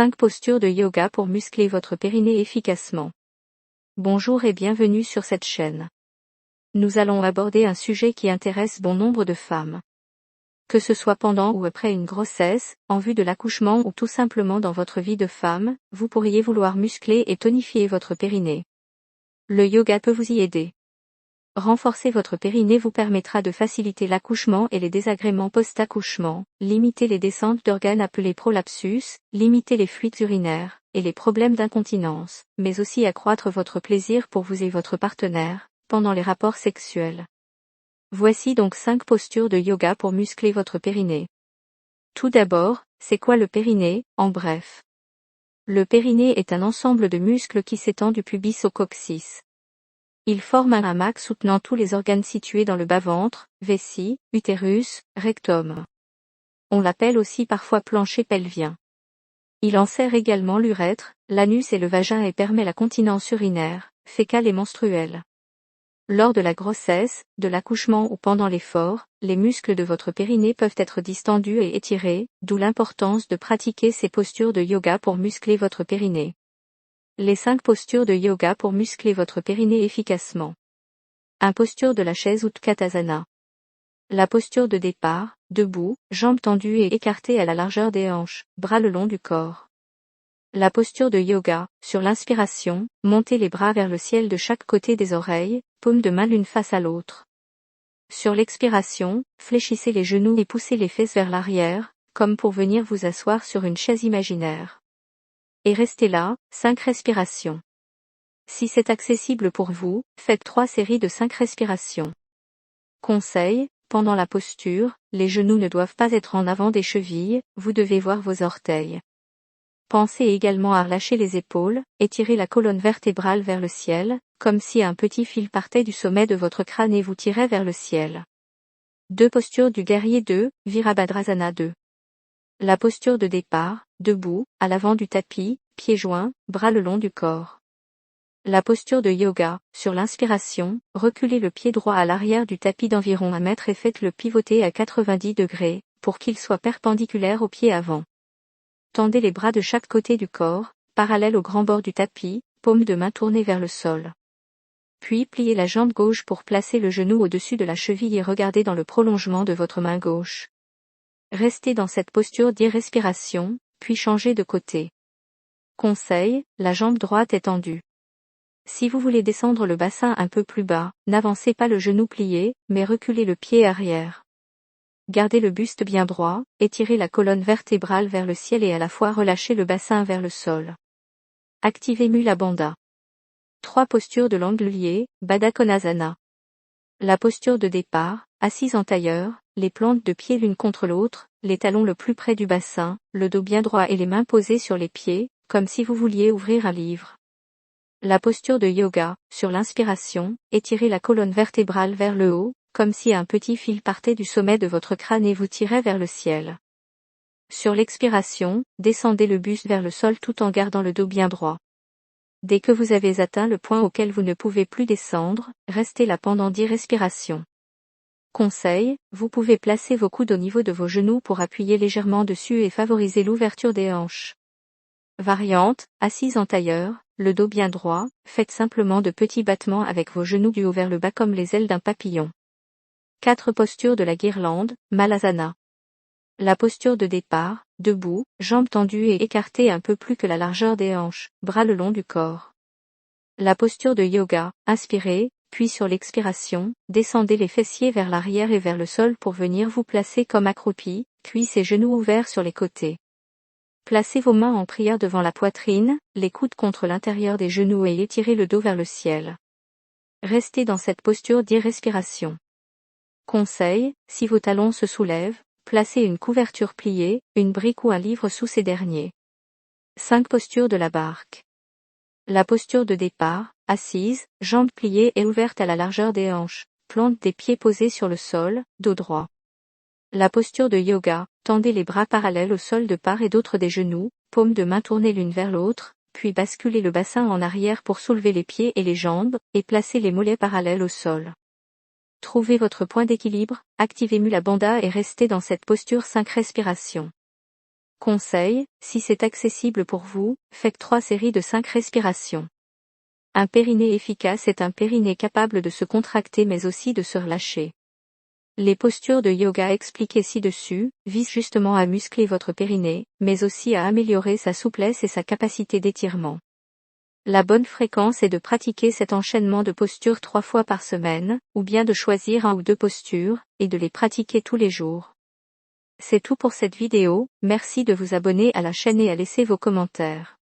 5 postures de yoga pour muscler votre périnée efficacement. Bonjour et bienvenue sur cette chaîne. Nous allons aborder un sujet qui intéresse bon nombre de femmes. Que ce soit pendant ou après une grossesse, en vue de l'accouchement ou tout simplement dans votre vie de femme, vous pourriez vouloir muscler et tonifier votre périnée. Le yoga peut vous y aider. Renforcer votre périnée vous permettra de faciliter l'accouchement et les désagréments post-accouchement, limiter les descentes d'organes appelées prolapsus, limiter les fuites urinaires, et les problèmes d'incontinence, mais aussi accroître votre plaisir pour vous et votre partenaire, pendant les rapports sexuels. Voici donc 5 postures de yoga pour muscler votre périnée. Tout d'abord, c'est quoi le périnée, en bref? Le périnée est un ensemble de muscles qui s'étend du pubis au coccyx. Il forme un hamac soutenant tous les organes situés dans le bas-ventre, vessie, utérus, rectum. On l'appelle aussi parfois plancher pelvien. Il enserre également l'urètre, l'anus et le vagin et permet la continence urinaire, fécale et menstruelle. Lors de la grossesse, de l'accouchement ou pendant l'effort, les muscles de votre périnée peuvent être distendus et étirés, d'où l'importance de pratiquer ces postures de yoga pour muscler votre périnée. Les 5 postures de yoga pour muscler votre périnée efficacement. 1 posture de la chaise Utkatasana. La posture de départ, debout, jambes tendues et écartées à la largeur des hanches, bras le long du corps. La posture de yoga, sur l'inspiration, montez les bras vers le ciel de chaque côté des oreilles, paumes de main l'une face à l'autre. Sur l'expiration, fléchissez les genoux et poussez les fesses vers l'arrière, comme pour venir vous asseoir sur une chaise imaginaire. Et restez là, 5 respirations. Si c'est accessible pour vous, faites 3 séries de 5 respirations. Conseil, pendant la posture, les genoux ne doivent pas être en avant des chevilles, vous devez voir vos orteils. Pensez également à relâcher les épaules, étirer la colonne vertébrale vers le ciel, comme si un petit fil partait du sommet de votre crâne et vous tirait vers le ciel. 2 postures du guerrier 2, Virabhadrasana 2. La posture de départ, debout, à l'avant du tapis, pieds joints, bras le long du corps. La posture de yoga, sur l'inspiration, reculez le pied droit à l'arrière du tapis d'environ 1 mètre et faites-le pivoter à 90 degrés, pour qu'il soit perpendiculaire au pied avant. Tendez les bras de chaque côté du corps, parallèles au grand bord du tapis, paumes de main tournées vers le sol. Puis pliez la jambe gauche pour placer le genou au-dessus de la cheville et regardez dans le prolongement de votre main gauche. Restez dans cette posture d'irrespiration, puis changez de côté. Conseil, la jambe droite est tendue. Si vous voulez descendre le bassin un peu plus bas, n'avancez pas le genou plié, mais reculez le pied arrière. Gardez le buste bien droit, étirez la colonne vertébrale vers le ciel et à la fois relâchez le bassin vers le sol. Activez Mula Bandha. 3 postures de l'angle lié, Baddha Konasana. La posture de départ, assise en tailleur, les plantes de pieds l'une contre l'autre, les talons le plus près du bassin, le dos bien droit et les mains posées sur les pieds, comme si vous vouliez ouvrir un livre. La posture de yoga, sur l'inspiration, étirez la colonne vertébrale vers le haut, comme si un petit fil partait du sommet de votre crâne et vous tirait vers le ciel. Sur l'expiration, descendez le buste vers le sol tout en gardant le dos bien droit. Dès que vous avez atteint le point auquel vous ne pouvez plus descendre, restez là pendant 10 respirations. Conseil, vous pouvez placer vos coudes au niveau de vos genoux pour appuyer légèrement dessus et favoriser l'ouverture des hanches. Variante, assise en tailleur, le dos bien droit, faites simplement de petits battements avec vos genoux du haut vers le bas comme les ailes d'un papillon. 4 postures de la guirlande, Malasana. La posture de départ, debout, jambes tendues et écartées un peu plus que la largeur des hanches, bras le long du corps. La posture de yoga, inspirez, puis sur l'expiration, descendez les fessiers vers l'arrière et vers le sol pour venir vous placer comme accroupi, cuisses et genoux ouverts sur les côtés. Placez vos mains en prière devant la poitrine, les coudes contre l'intérieur des genoux et étirez le dos vers le ciel. Restez dans cette posture d'irrespiration. Conseil, si vos talons se soulèvent, placez une couverture pliée, une brique ou un livre sous ces derniers. 5 postures de la barque. La posture de départ, assise, jambes pliées et ouvertes à la largeur des hanches, plante des pieds posés sur le sol, dos droit. La posture de yoga, tendez les bras parallèles au sol de part et d'autre des genoux, paumes de main tournées l'une vers l'autre, puis basculez le bassin en arrière pour soulever les pieds et les jambes, et placez les mollets parallèles au sol. Trouvez votre point d'équilibre, activez Mula Bandha et restez dans cette posture 5 respirations. Conseil, si c'est accessible pour vous, faites 3 séries de 5 respirations. Un périnée efficace est un périnée capable de se contracter mais aussi de se relâcher. Les postures de yoga expliquées ci-dessus visent justement à muscler votre périnée, mais aussi à améliorer sa souplesse et sa capacité d'étirement. La bonne fréquence est de pratiquer cet enchaînement de postures 3 fois par semaine, ou bien de choisir 1 ou 2 postures, et de les pratiquer tous les jours. C'est tout pour cette vidéo, merci de vous abonner à la chaîne et à laisser vos commentaires.